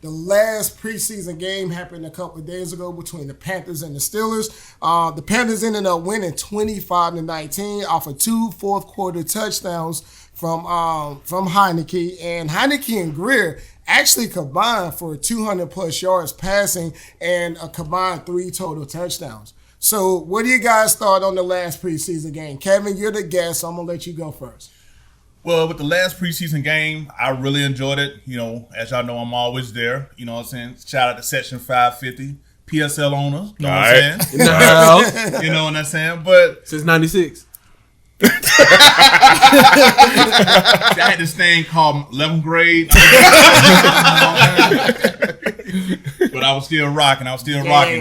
The last preseason game happened a couple of days ago between the Panthers and the Steelers. The Panthers ended up winning 25-19 off of 2 fourth-quarter touchdowns from Heineke. And Heineke and Greer actually combined for 200-plus yards passing and a combined 3 total touchdowns. So what do you guys thought on the last preseason game? Kevin, you're the guest, so I'm going to let you go first. Well, with the last preseason game, I really enjoyed it. You know, as y'all know, I'm always there. You know what I'm saying? Shout out to Section 550, PSL owners. You know what I'm saying? In the house. You know what I'm saying? But since 96. I had this thing called 11th grade. But I was still rocking.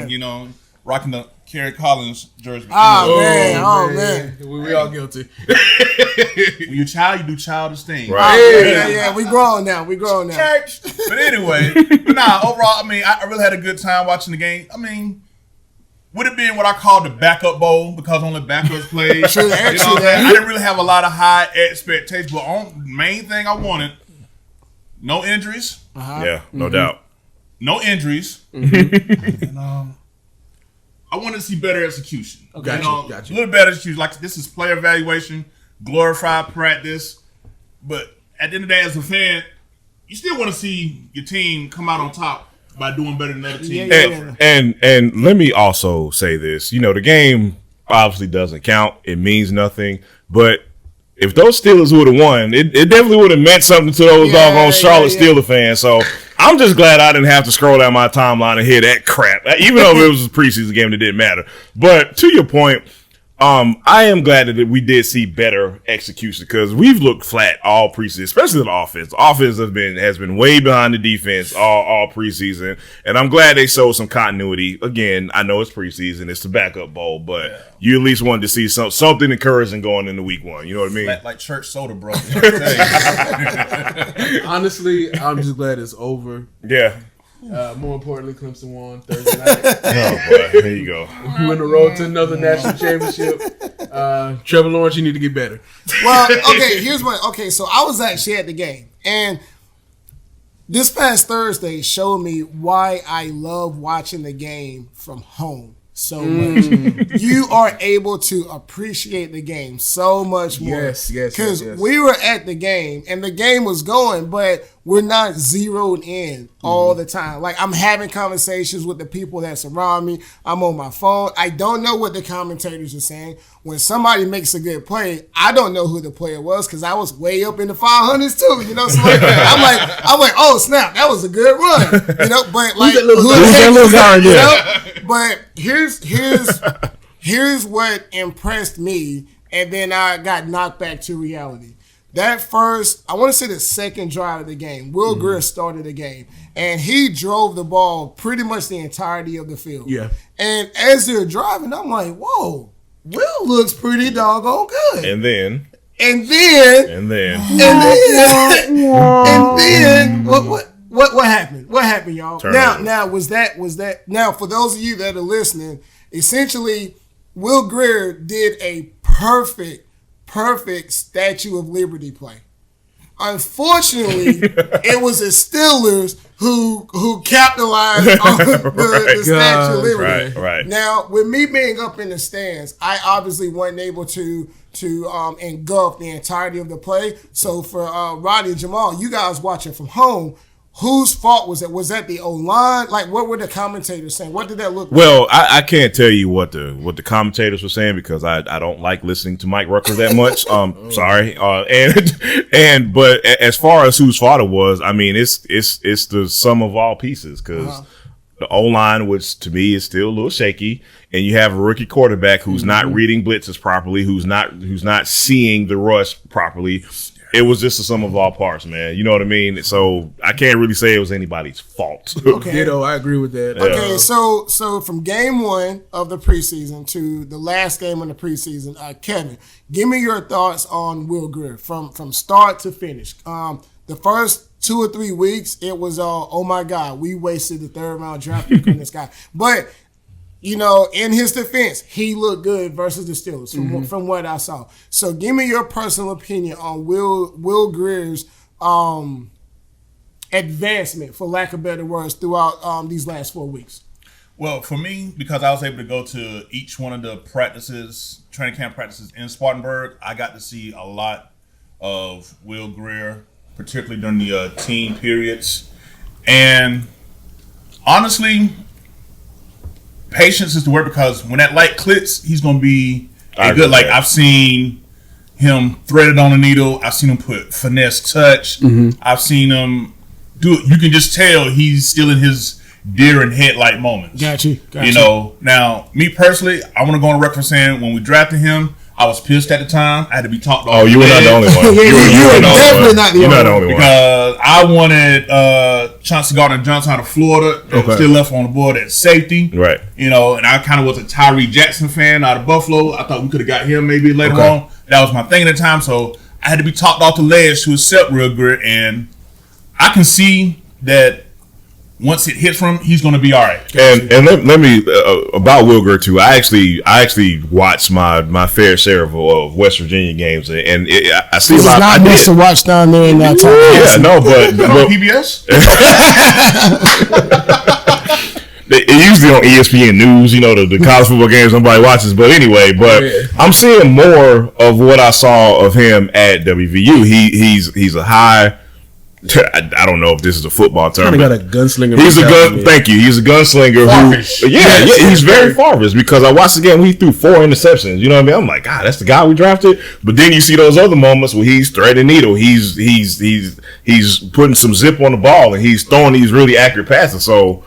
You know, rocking the Kerry Collins jersey. Man. We all guilty. When you're a child, you do childish things. Right. Yeah. We grown now. Church. But anyway, overall, I mean, I really had a good time watching the game. I mean, would it been what I call the backup bowl because only backups played? You know what I'm saying? I didn't really have a lot of high expectations, but the main thing I wanted, no injuries. Yeah, no doubt. No injuries. And I wanted to see better execution. Okay, gotcha. A little better execution. Like, this is player evaluation, glorified practice. But at the end of the day, as a fan, you still want to see your team come out on top by doing better than other teams. And let me also say this. You know, the game obviously doesn't count. It means nothing. But if those Steelers would have won, it definitely would have meant something to those doggone Charlotte Steeler fans. So I'm just glad I didn't have to scroll down my timeline and hear that crap, even though it was a preseason game that didn't matter. But to your point, I am glad that we did see better execution because we've looked flat all preseason, especially the offense. The offense has been way behind the defense all preseason, and I'm glad they showed some continuity. Again, I know it's preseason, it's the backup bowl, but you at least wanted to see something encouraging going into week 1. You know what I mean? Like church soda, bro. Honestly, I'm just glad it's over. Yeah. More importantly, Clemson won Thursday night. Oh, boy. There you go. We win the road to another national championship. Trevor Lawrence, you need to get better. Well, okay, so I was actually at the game. And this past Thursday showed me why I love watching the game from home so much. You are able to appreciate the game so much more. Yes. Because we were at the game, and the game was going, but we're not zeroed in all the time. Like, I'm having conversations with the people that surround me. I'm on my phone. I don't know what the commentators are saying. When somebody makes a good play, I don't know who the player was because I was way up in the 500s too. You know, so I'm like, oh snap, that was a good run. You know, but like, who's that little guy? You know? But here's what impressed me, and then I got knocked back to reality. That first, I want to say the second drive of the game, Will Greer started the game, and he drove the ball pretty much the entirety of the field. Yeah. And as they're driving, I'm like, whoa, Will looks pretty doggone good. And then what happened? What happened, y'all? Turnover. Now was that now for those of you that are listening, essentially Will Greer did a perfect Statue of Liberty play. Unfortunately, it was the Steelers who capitalized on the Statue of Liberty. Right. Now, with me being up in the stands, I obviously wasn't able to engulf the entirety of the play. So for Roddy and Jamal, you guys watching from home, whose fault was it? Was that the O-line? Like, what were the commentators saying? What did that look like? Well, I can't tell you what the commentators were saying because I don't like listening to Mike Rucker that much. Sorry. But as far as whose fault it was, I mean, it's the sum of all pieces because the O-line, which to me is still a little shaky, and you have a rookie quarterback who's not reading blitzes properly, who's not seeing the rush properly. It was just the sum of all parts, man. You know what I mean? So I can't really say it was anybody's fault. Okay. Ditto, I agree with that. Okay, so from game 1 of the preseason to the last game of the preseason, Kevin, give me your thoughts on Will Greer from start to finish. The first 2 or 3 weeks, it was oh my God, we wasted the 3rd round draft pick on this guy. But you know, in his defense, he looked good versus the Steelers from what I saw. So give me your personal opinion on Will Greer's advancement, for lack of better words, throughout these last 4 weeks? Well, for me, because I was able to go to each one of the training camp practices in Spartanburg, I got to see a lot of Will Grier, particularly during the team periods. And honestly, patience is the word, because when that light clicks, he's going to be good. Like, I've seen him threaded on a needle. I've seen him put finesse touch. Mm-hmm. I've seen him do it. You can just tell he's still in his deer and headlight moments. Got you. Now, me personally, I want to go on record for saying when we drafted him, I was pissed at the time. I had to be talked off. Oh, you were not the only one. You were definitely not the only one. Because I wanted Chauncey Gardner-Johnson out of Florida. Still left on the board at safety. Right. And I kind of was a Tyree Jackson fan out of Buffalo. I thought we could have got him maybe later on. That was my thing at the time. So I had to be talked off the ledge to accept Real Grit. And I can see that once it hits from him, he's going to be all right. And let me about Will Grier too. I actually watched my fair share of West Virginia games, and I see a lot. Not much to watch down there in that time. Yeah, no, but PBS. It usually on ESPN News, the college football games nobody watches. But anyway, I'm seeing more of what I saw of him at WVU. He's a high. I don't know if this is a football term. Kind of got a gunslinger. Thank you. He's a gunslinger. He's very Farvish, because I watched the game when he threw 4 interceptions. You know what I mean? I'm like, God, that's the guy we drafted. But then you see those other moments where he's threading needle. He's putting some zip on the ball, and he's throwing these really accurate passes. So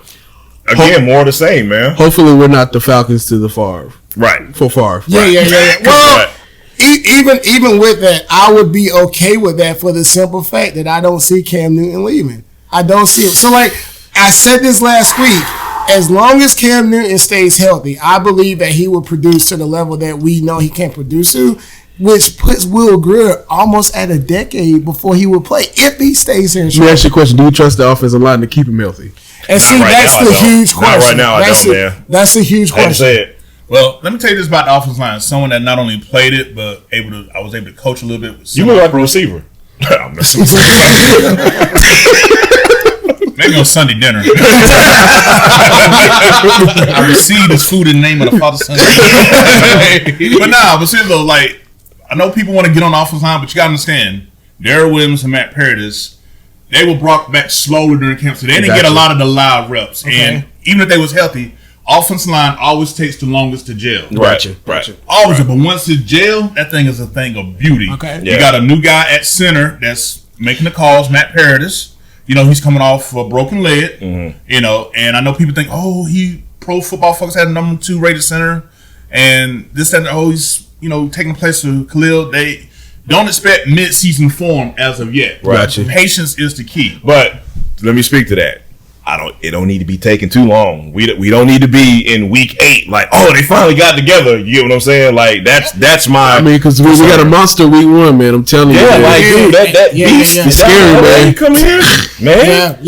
again, more of the same, man. Hopefully, we're not the Falcons to the Favre. Right. For Favre. Yeah. Well. Even with that, I would be okay with that for the simple fact that I don't see Cam Newton leaving. I don't see it. So, like I said this last week, as long as Cam Newton stays healthy, I believe that he will produce to the level that we know he can produce to, which puts Will Grier almost at a decade before he will play if he stays here in Let me ask you a question. Do you trust the offensive line to keep him healthy? And see, that's the huge question. Not right now, I don't, man. That's a huge question. Say it. Well, let me tell you this about the offensive line. Someone that not only played it, but I was able to coach a little bit. With you look like a receiver. I'm messing with maybe on Sunday dinner. I received this food in the name of the Father, Son, but seriously though, like, I know people want to get on the offensive line, but you got to understand, Darrell Williams and Matt Paradis, they were brought back slowly during camp, so they didn't get a lot of the live reps. Okay. And even if they was healthy, offensive line always takes the longest to gel. Right. Always. But once it's gel, that thing is a thing of beauty. Okay. You got a new guy at center that's making the calls, Matt Paradis. He's coming off a broken leg. Mm-hmm. And I know people think, he Pro Football Focus had a number 2 rated center, and this and he's taking the place of Khalil. They don't expect mid-season form as of yet. Right. Patience is the key. But let me speak to that. It don't need to be taking too long. We don't need to be in week 8 like, they finally got together. You know what I'm saying? Like that's my. I mean, because we got a monster week 1, man. I'm telling you. Yeah, like dude, that beast is scary, man. Come here, man. Yeah.